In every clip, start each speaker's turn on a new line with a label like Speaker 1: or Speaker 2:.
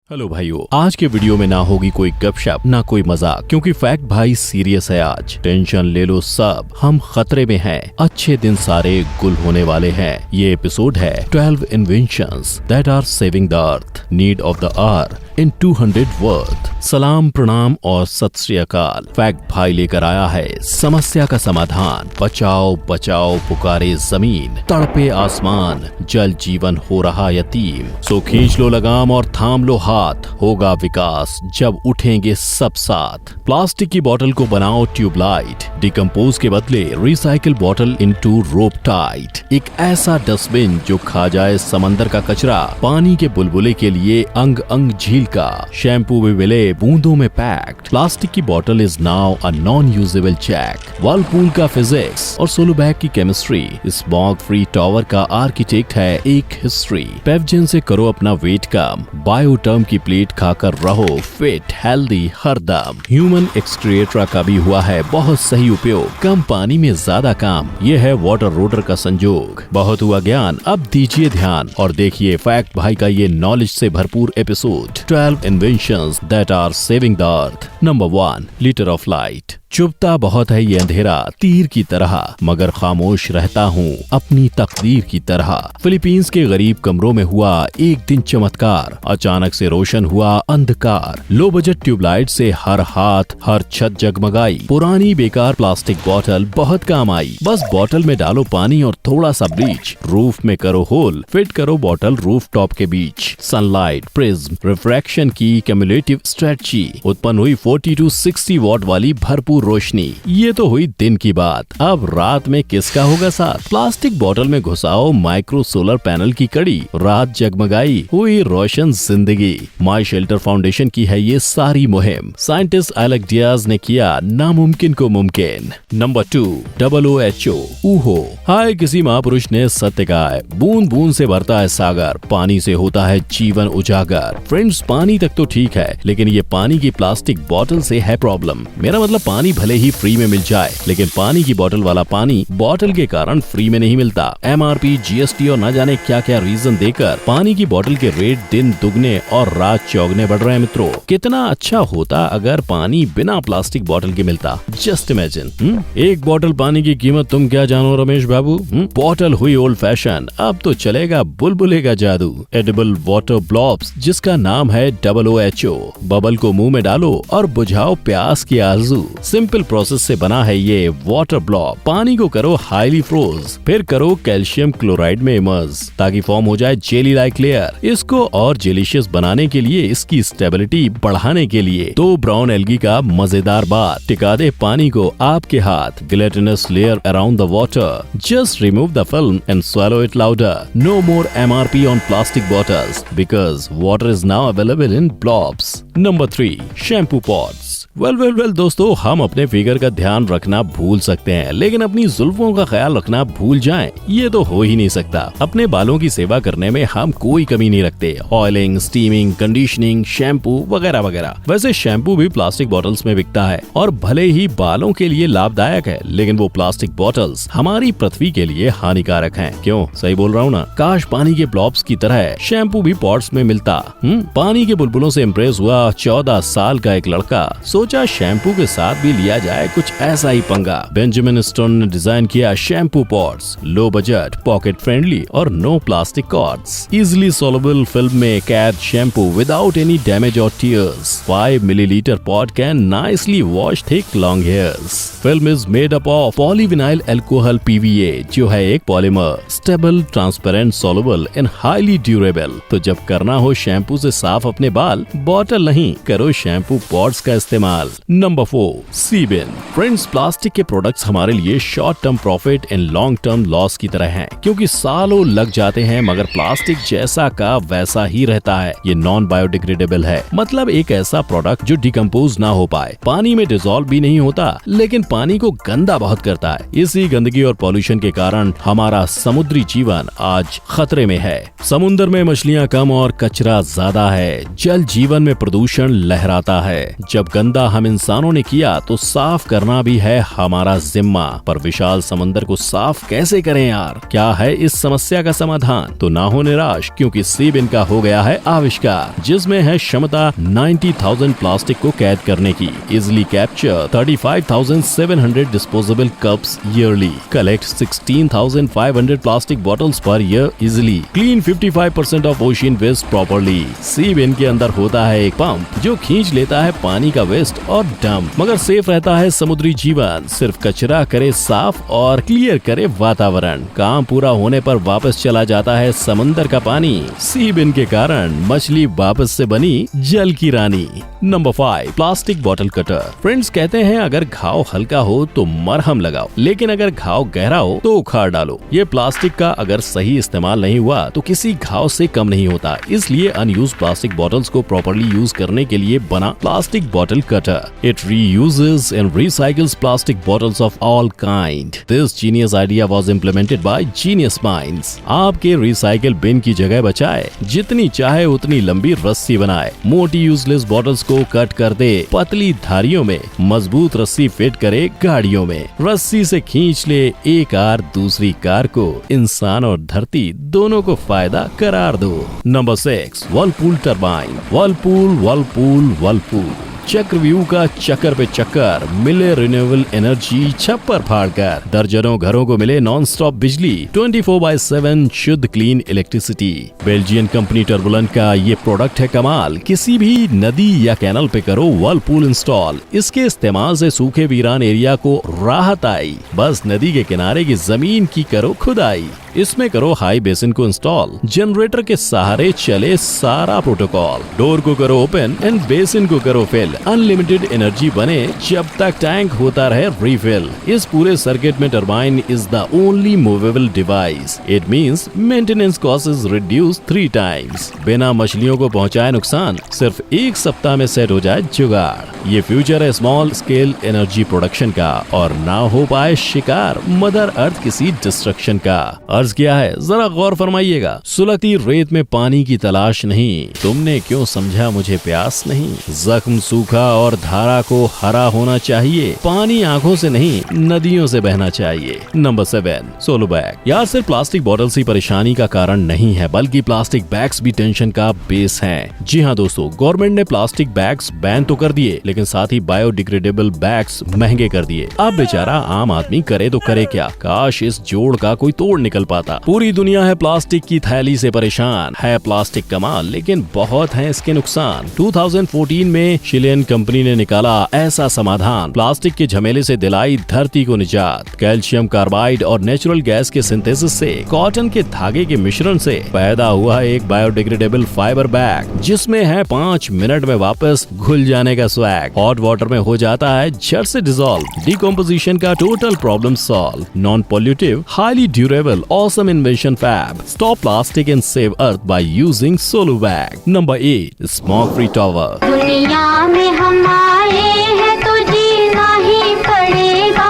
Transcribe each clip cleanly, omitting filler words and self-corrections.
Speaker 1: Hello भाइयों, आज के वीडियो में ना होगी कोई गपशप ना कोई मजाक, क्योंकि फैक्ट भाई सीरियस है। आज टेंशन ले लो सब, हम खतरे में हैं। अच्छे दिन सारे गुल होने वाले हैं। ये एपिसोड है 12 inventions that are saving the earth, need of the hour in 200 word. सलाम, प्रणाम और सत श्री अकाल। फैक्ट भाई लेकर आया है समस्या का समाधान। बचाओ बचाओ पुकारे जमीन, तड़पे आसमान, जल जीवन हो रहा यतीम। सो खींच लो लगाम और थाम लो हाथ, होगा विकास जब उठेंगे सब साथ। प्लास्टिक की बोतल को बनाओ ट्यूबलाइट, डिकम्पोज के बदले रिसाइकिल बोतल इनटू रोप टाइट। एक ऐसा डस्टबिन जो खा जाए समंदर का कचरा, पानी के बुलबुले के लिए अंग अंग झील का। शैम्पू भी मिले बूंदों में पैक्ड। प्लास्टिक की बोतल is now a non usable check. Whirlpool का फिजिक्स और सोलोबैग की केमिस्ट्री। स्मॉग फ्री टावर का आर्किटेक्ट है एक हिस्ट्री। पेप्जिन से करो अपना वेट कम, बायोटर्म की प्लेट खाकर रहो फिट हेल्दी हरदम। ह्यूमन एक्सक्रिएटर का भी हुआ है बहुत सही उपयोग, कम पानी में ज्यादा काम। ये है वाटर रोडर का संजोग। बहुत हुआ ज्ञान, अब दीजिए ध्यान और देखिए फैक्ट भाई का ये नॉलेज से भरपूर episode 12 inventions that are saving the earth. Number 1, Liter of Light. चुभता बहुत है ये अंधेरा तीर की तरह, मगर खामोश रहता हूँ अपनी तकदीर की तरह। फिलीपींस के गरीब कमरों में हुआ एक दिन चमत्कार, अचानक से रोशन हुआ अंधकार। लो बजट ट्यूबलाइट से हर हाथ हर छत जगमगाई। पुरानी बेकार प्लास्टिक बोतल बहुत काम आई। बस बोतल में डालो पानी और थोड़ा सा ब्लीच, रूफ में करो होल, फिट करो बोतल रूफ टॉप के बीच। सनलाइट, प्रिज्म, रिफ्रैक्शन की क्यूमुलेटिव स्ट्रेटजी, उत्पन्न हुई 40 to 60 वॉट वाली भरपूर रोशनी। ये तो हुई दिन की बात, अब रात में किसका होगा साथ। प्लास्टिक बोतल में घुसाओ माइक्रो सोलर पैनल की कड़ी, रात जगमगाई हुई रोशन जिंदगी। माई शेल्टर फाउंडेशन की है ये सारी मुहिम। साइंटिस्ट एलेक्स डियाज ने किया नामुमकिन को मुमकिन। नंबर 2, WHO ऊहो। हाय, किसी महापुरुष ने सत्य कहा है, बूंद बूंद से भरता है सागर, पानी से होता है जीवन उजागर। फ्रेंड्स, पानी तक तो ठीक है, लेकिन ये पानी की प्लास्टिक बोतल से है प्रॉब्लम। मेरा मतलब पानी भले ही फ्री में मिल जाए, लेकिन पानी की बोतल वाला पानी बोतल के कारण फ्री में नहीं मिलता। MRP, GST और न जाने क्या क्या रीजन देकर पानी की बोतल के रेट दिन दुगने और रात चौगने बढ़ रहे हैं। मित्रों, कितना अच्छा होता अगर पानी बिना प्लास्टिक बोतल के मिलता। जस्ट इमेजिन, एक बोतल पानी की कीमत तुम क्या जानो रमेश बाबू। बोतल हुई ओल्ड फैशन, अब तो चलेगा बुलबुले का जादू। एडिबल वाटर ब्लॉब्स, जिसका नाम है WHO। बबल को मुंह में डालो और बुझाओ प्यास की आरज़ू। सिंपल प्रोसेस से बना है ये वाटर ब्लॉब। पानी को करो हाईली फ्रोज, फिर करो कैल्शियम क्लोराइड में इमर्ज, ताकि फॉर्म हो जाए जेली लाइक लेयर। इसको और जेलिशियस बनाने के लिए, इसकी स्टेबिलिटी बढ़ाने के लिए तो ब्राउन एल्गी का मजेदार बात, टिका दे पानी को आपके हाथ। Gelatinous layer around the water, just remove the film and swallow it louder. No more MRP on plastic bottles because water is now available in blobs. Number 3, shampoo pods. Well दोस्तों, हम अपने फिगर का ध्यान रखना भूल सकते हैं, लेकिन अपनी जुल्फों का ख्याल रखना भूल जाएं, ये तो हो ही नहीं सकता। अपने बालों की सेवा करने में हम कोई कमी नहीं रखते। ऑयलिंग, स्टीमिंग, कंडीशनिंग, शैम्पू वगैरह वगैरह। वैसे शैम्पू भी प्लास्टिक बॉटल्स में बिकता है और भले ही बालों के लिए लाभदायक है, लेकिन वो प्लास्टिक बॉटल्स हमारी पृथ्वी के लिए हानिकारक है। क्यों, सही बोल रहा हूँ ना। काश पानी के ब्लॉब्स की तरह शैम्पू भी पॉट्स में मिलता। पानी के बुलबुलों से इम्प्रेस हुआ 14 साल का एक लड़का, सोचा शैम्पू के साथ भी लिया जाए कुछ ऐसा ही पंगा। बेंजामिन स्टोन ने डिजाइन किया shampoo pots, low budget, pocket friendly और no plastic cords. Easily soluble film में कैद शैम्पू विदाउट एनी डैमेज और tears. 5 millilitre pot can nicely wash thick long hairs. Film is made up of polyvinyl alcohol PVA, जो है एक polymer, stable, transparent, soluble and highly durable. तो जब करना हो शैम्पू से साफ अपने बाल, बॉटल नहीं, करो शैम्पू पॉट्स का इस्तेमाल। नंबर 4, सीबिन। फ्रेंड्स, प्लास्टिक के प्रोडक्ट्स हमारे लिए short term profit and long term loss की तरह हैं, क्योंकि सालों लग जाते हैं, मगर प्लास्टिक जैसा का वैसा ही रहता है। ये नॉन बायोडिग्रेडेबल है, मतलब एक ऐसा प्रोडक्ट जो डिकम्पोज ना हो पाए, पानी में डिसॉल्व भी नहीं होता, लेकिन पानी को गंदा बहुत करता है। इसी गंदगी और पॉल्यूशन के कारण हमारा समुद्री जीवन आज खतरे में है। समुद्र में मछलियाँ कम और कचरा ज्यादा है। जल जीवन में प्रदूषण लहराता है। जब गंदा पैदा हम इंसानों ने किया तो साफ करना भी है हमारा जिम्मा। पर विशाल समंदर को साफ कैसे करें यार? क्या है इस समस्या का समाधान? तो ना हो निराश, क्योंकि सी बिन का हो गया है आविष्कार, जिसमें है क्षमता 90,000 प्लास्टिक को कैद करने की। Easily capture 35,700 disposable cups yearly, collect 16,500 plastic bottles per year easily, clean 55% of ocean waste properly. Seabin के अंदर होता है एक पंप जो खींच लेता है पानी का वेस्ट और डंप, मगर सेफ रहता है समुद्री जीवन। सिर्फ कचरा करे साफ और क्लियर करे वातावरण। काम पूरा होने पर वापस चला जाता है समंदर का पानी। सी बिन के कारण मछली वापस से बनी जल की रानी। Number 5, plastic bottle cutter. Friends कहते हैं अगर घाव हल्का हो तो मरहम लगाओ, लेकिन अगर घाव गहरा हो तो उखाड़ डालो। ये प्लास्टिक का अगर सही इस्तेमाल नहीं हुआ तो किसी घाव से कम नहीं होता। इसलिए अनयूज्ड प्लास्टिक बॉटल्स को प्रॉपर्ली यूज करने के लिए बना plastic bottle cutter. It reuses and recycles plastic bottles of all kind. This genius idea was implemented by genius minds. आपके रिसाइकल बिन की जगह बचाए, जितनी चाहे उतनी लंबी रस्सी बनाए, मोटी यूजलेस बॉटल्स को कट कर दे, पतली धारियों में मजबूत रस्सी फिट करे गाड़ियों में, रस्सी से खींच ले एक कार दूसरी कार को, इंसान और धरती दोनों को फायदा करार दो। Number 6, Whirlpool turbine. वर्लपूल चक्रव्यूह का चक्कर पे चक्कर, मिले रिन्यूएबल एनर्जी छप्पर फाड़कर। दर्जनों घरों को मिले नॉन स्टॉप बिजली, 24/7 शुद्ध clean electricity. Belgian company turbulent का ये प्रोडक्ट है कमाल। किसी भी नदी या कैनल पे करो वर्लपूल इंस्टॉल। इसके इस्तेमाल से सूखे वीरान एरिया को राहत आई। बस नदी के किनारे की जमीन की करो खुदाई, इसमें करो हाई बेसिन को इंस्टॉल। जनरेटर के सहारे चले सारा प्रोटोकॉल। डोर को करो ओपन एंड बेसिन को करो फिल। अनलिमिटेड एनर्जी बने जब तक टैंक होता रहे रिफिल। इस पूरे सर्किट में turbine is the only movable device. It means maintenance cost is reduce 3 times. बिना मछलियों को पहुंचाए नुकसान, सिर्फ 1 सप्ताह में सेट हो जाए जुगाड़। ये फ्यूचर है स्मॉल स्केल एनर्जी प्रोडक्शन का, और ना हो पाए शिकार मदर अर्थ किसी डिस्ट्रक्शन का। अर्ज किया है, जरा गौर फरमाइएगा। सुलगती रेत में पानी की तलाश नहीं, तुमने क्यों समझा मुझे प्यास नहीं। जख्म सूखा और धारा को हरा होना चाहिए, पानी आंखों से नहीं नदियों से बहना चाहिए। Number 7, solo bag. यार सिर्फ प्लास्टिक बॉटल्स ही परेशानी का कारण नहीं है, बल्कि प्लास्टिक बैग्स भी टेंशन का बेस है। जी हाँ दोस्तों, गवर्नमेंट ने प्लास्टिक बैग्स बैन तो कर दिए, लेकिन साथ ही बायोडिग्रेडेबल बैग्स महंगे कर दिए। अब बेचारा आम आदमी करे तो करे क्या। काश इस जोड़ का कोई तोड़ निकल पाता। पूरी दुनिया है प्लास्टिक की थैली से परेशान। है प्लास्टिक कमाल, लेकिन बहुत है इसके नुकसान। 2014 में चिलियन कंपनी ने निकाला ऐसा समाधान। प्लास्टिक के झमेले से दिलाई धरती को निजात। कैल्शियम कार्बाइड और नेचुरल गैस के सिंथेसिस से, कॉटन के धागे के मिश्रण से पैदा हुआ एक बायोडिग्रेडेबल फाइबर बैग, जिसमें है 5 मिनट में वापस घुल जाने का स्वैग। हॉट वाटर में हो जाता है झट से डिसॉल्व। डिकम्पोजिशन का total problem solve. Non pollutive, highly durable, awesome invention fab. Stop plastic and save earth by using Solubag. Number 8, smoke free tower.
Speaker 2: दुनिया में हम आए हैं तो जीना ही पड़ेगा।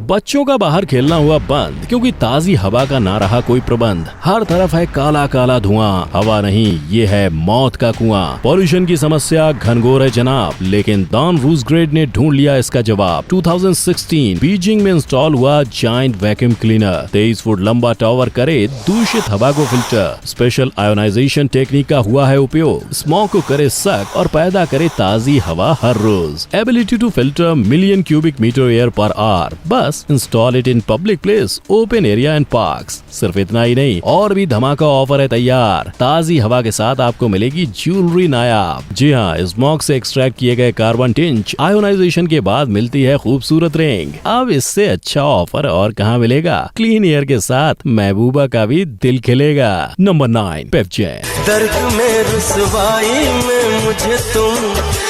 Speaker 1: बच्चों का बाहर खेलना हुआ बंद, क्योंकि ताजी हवा का ना रहा कोई प्रबंध। हर तरफ है काला काला धुआं। हवा नहीं, ये है मौत का कुआं। पॉल्यूशन की समस्या घनघोर है जनाब, लेकिन डॉन रूसग्रेड ने ढूंढ लिया इसका जवाब। 2016 बीजिंग में इंस्टॉल हुआ जायंट वैक्यूम क्लीनर। 23 फुट लंबा टावर करे दूषित हवा को फिल्टर। स्पेशल आयोनाइजेशन टेक्निक का हुआ है उपयोग। स्मोक को करे सक और पैदा करे ताजी हवा हर रोज। Ability to filter million cubic metre air per hour. बस install it in public place, open area and parks. सिर्फ इतना ही नहीं, और भी धमाका ऑफर है तैयार। ताजी हवा के साथ आपको मिलेगी ज्वेलरी नायाब। जी हाँ, स्मोक से एक्सट्रैक्ट किए गए कार्बन टिंच आयोनाइजेशन के बाद मिलती है खूबसूरत रिंग। अब इससे अच्छा ऑफर और कहाँ मिलेगा। क्लीन एयर के साथ महबूबा का भी दिल खिलेगा। नंबर 9, पेप्जेन।
Speaker 3: दर्द में रुसवाई में मुझे तुम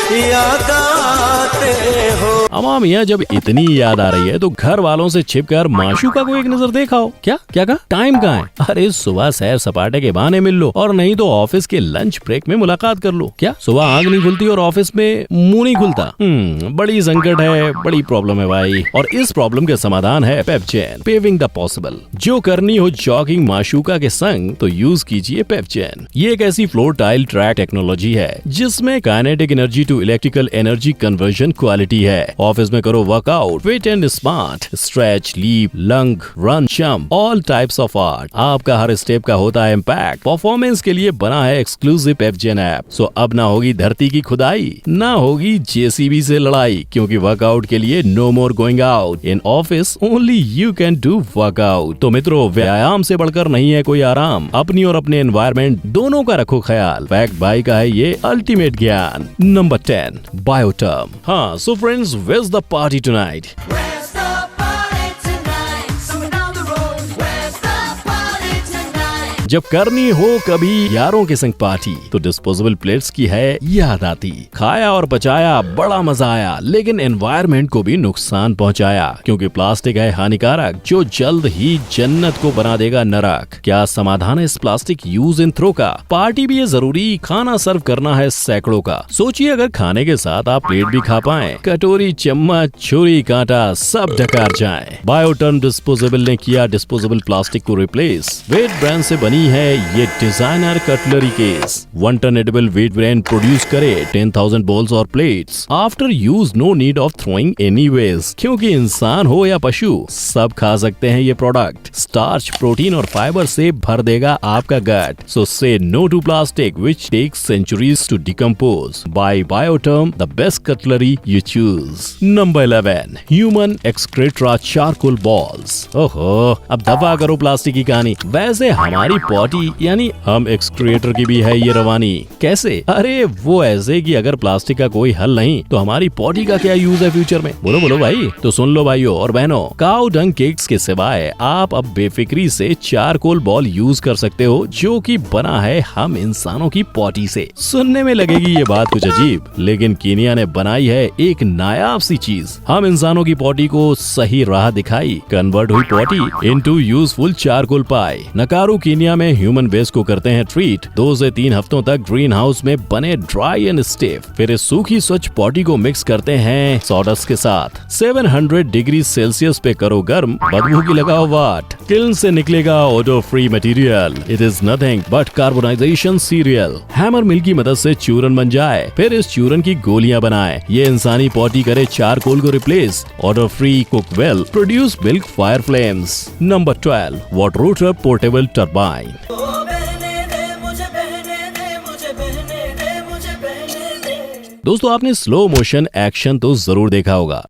Speaker 3: याद आते हो।
Speaker 1: अम्मा मियाँ जब इतनी याद आ रही है तो घर वालों से छिपकर माशूका को एक नजर देखाओ। क्या क्या कहा? टाइम कहाँ है? अरे सुबह सैर सपाटे के बहाने मिल लो, और नहीं तो ऑफिस के लंच ब्रेक में मुलाकात कर लो। क्या सुबह आंख नहीं खुलती और ऑफिस में मुंह नहीं खुलता? बड़ी संकट है, बड़ी प्रॉब्लम है भाई। और इस प्रॉब्लम के समाधान है पेप्जेन, पेविंग द पॉसिबल। जो करनी हो जॉगिंग माशूका के संग तो यूज कीजिए पेप्जेन। ये एक ऐसी फ्लोर टाइल ट्रैक टेक्नोलॉजी है जिसमें kinetic energy to to electrical energy conversion quality है। ऑफिस में करो workout, fit and smart, stretch, leap, lunge, run, jump, all types of art. आपका हर स्टेप का होता है इम्पैक्ट। परफॉर्मेंस के लिए बना है एक्सक्लूसिव FGen ऐप। सो अब ना होगी धरती की खुदाई, ना होगी JCB से लड़ाई, क्योंकि वर्कआउट के लिए no more going out. In office only you can do workout. तो मित्रों, व्यायाम से बढ़कर नहीं है कोई आराम। अपनी और अपने एनवायरमेंट दोनों का रखो ख्याल। फैक्ट भाई का है ये अल्टीमेट ज्ञान। Number 10, Biotrem. हाँ, so friends, where's the party tonight?
Speaker 4: Where's the party tonight? Somewhere down the road. Where's the party tonight?
Speaker 1: जब करनी हो कभी यारों के संग पार्टी तो डिस्पोजेबल प्लेट्स की है याद आती। खाया और पचाया, बड़ा मजा आया, लेकिन एनवायरनमेंट को भी नुकसान पहुंचाया, क्योंकि प्लास्टिक है हानिकारक जो जल्द ही जन्नत को बना देगा नरक। क्या समाधान है इस प्लास्टिक यूज एंड थ्रो का? पार्टी भी है जरूरी, खाना सर्व करना है सैकड़ों का। सोचिए अगर खाने के साथ आप प्लेट भी खा पाए, कटोरी, चम्मच, छुरी, कांटा सब डकार जाए। बायोटर्म डिस्पोजेबल ने किया डिस्पोजेबल प्लास्टिक को रिप्लेस। वेट ब्रांड से बनी है ये designer cutlery case. 1 ton edible wheat bran produce करे 10,000 बॉल्स और plates. After use no need of throwing any waste, क्योंकि इंसान हो या पशु सब खा सकते हैं ये प्रोडक्ट। स्टार्च, प्रोटीन और फाइबर से भर देगा आपका gut. So say no to plastic which takes centuries to decompose. Buy Biotrem, the best cutlery you choose. Number 11, human excreta charcoal balls. ओहो, अब दफा करो प्लास्टिक की कहानी। वैसे हमारी पॉटी यानी हम एक्सक्रिएटर की भी है ये रवानी। कैसे? अरे वो ऐसे कि अगर प्लास्टिक का कोई हल नहीं तो हमारी पॉटी का क्या यूज है फ्यूचर में? बोलो बोलो भाई। तो सुन लो भाइयों और बहनों, काऊ डंग केक्स के सिवाय आप अब बेफिक्री से चारकोल बॉल यूज कर सकते हो, जो कि बना है हम इंसानों की पॉटी से। सुनने में लगेगी ये बात कुछ अजीब, लेकिन कीनिया ने बनाई है एक नायाब सी चीज। हम इंसानों की पॉटी को सही राह दिखाई। कन्वर्ट हुई पॉटी इनटू यूजफुल चारकोल पाई। नकारू कीनिया में ह्यूमन वेस्ट को करते हैं ट्रीट। 2 से 3 हफ्तों तक ग्रीन हाउस में बने ड्राई एंड स्टिफ। फिर इस सूखी स्वच्छ पॉटी को मिक्स करते हैं सॉडस्ट के साथ। 700 डिग्री सेल्सियस पे करो गर्म, बदबू की लगाओ वाट। किल्न से निकलेगा odour free material. It is nothing but carbonization serial. Hammer mill की मदद से चूरन बन जाए, फिर इस चूरन की गोलियां बनाए। ये इंसानी पॉटी करे चारकोल को replace. Odour free, cook well, produce milk fire flames. Number 12, Waterotor portable turbine.
Speaker 4: ओ बहने दे मुझे, बहने दे मुझे, बहने दे मुझे, बहने दे।
Speaker 1: दोस्तों, आपने स्लो मोशन एक्शन तो जरूर देखा होगा।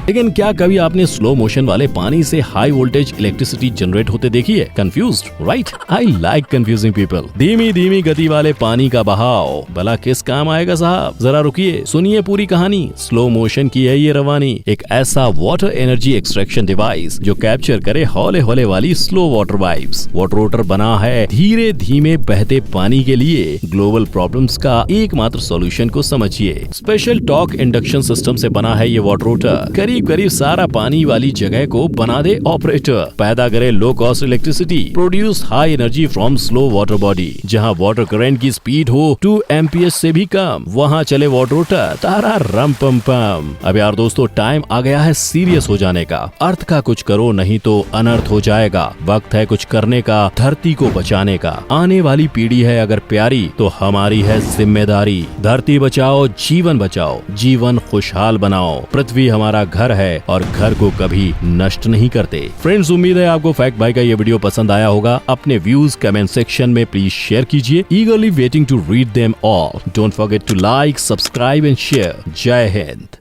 Speaker 1: लेकिन क्या कभी आपने स्लो मोशन वाले पानी से हाई वोल्टेज इलेक्ट्रिसिटी जनरेट होते देखी है? Confused, right? I like confusing people. धीमी धीमी गति वाले पानी का बहाव भला किस काम आएगा साहब? जरा रुकिए, सुनिए पूरी कहानी। स्लो मोशन की है ये रवानी। एक ऐसा वाटर एनर्जी एक्सट्रैक्शन डिवाइस जो कैप्चर करे हौले हौले वाली स्लो वाटर वाइब्स। वाटररूटर बना है धीरे धीमे बहते पानी के लिए। ग्लोबल प्रॉब्लम्स का एकमात्र सॉल्यूशन को समझिए। स्पेशल टॉर्क इंडक्शन सिस्टम से बना है ये वाटररूटर। करीब सारा पानी वाली जगह को बना दे ऑपरेटर। पैदा करे low cost electricity. Produce high energy from slow water body. जहां वाटर करंट की स्पीड हो 2 MPS से भी कम, वहां चले वाटररूटर। तारा रम पम पम। अब यार दोस्तों, टाइम आ गया है सीरियस हो जाने का। अर्थ का कुछ करो, नहीं तो अनर्थ हो जाएगा। वक्त है कुछ करने का, धरती को बचाने का। आने वाली पीढ़ी है अगर प्यारी तो हमारी है जिम्मेदारी। धरती बचाओ, जीवन बचाओ, जीवन खुशहाल बनाओ। पृथ्वी हमारा घर है और घर को कभी नष्ट नहीं करते। फ्रेंड्स, उम्मीद है आपको फैक्ट भाई का ये वीडियो पसंद आया होगा। अपने व्यूज कमेंट सेक्शन में प्लीज शेयर कीजिए। Eagerly waiting to read them all. Don't forget to like, subscribe and share. जय हिंद।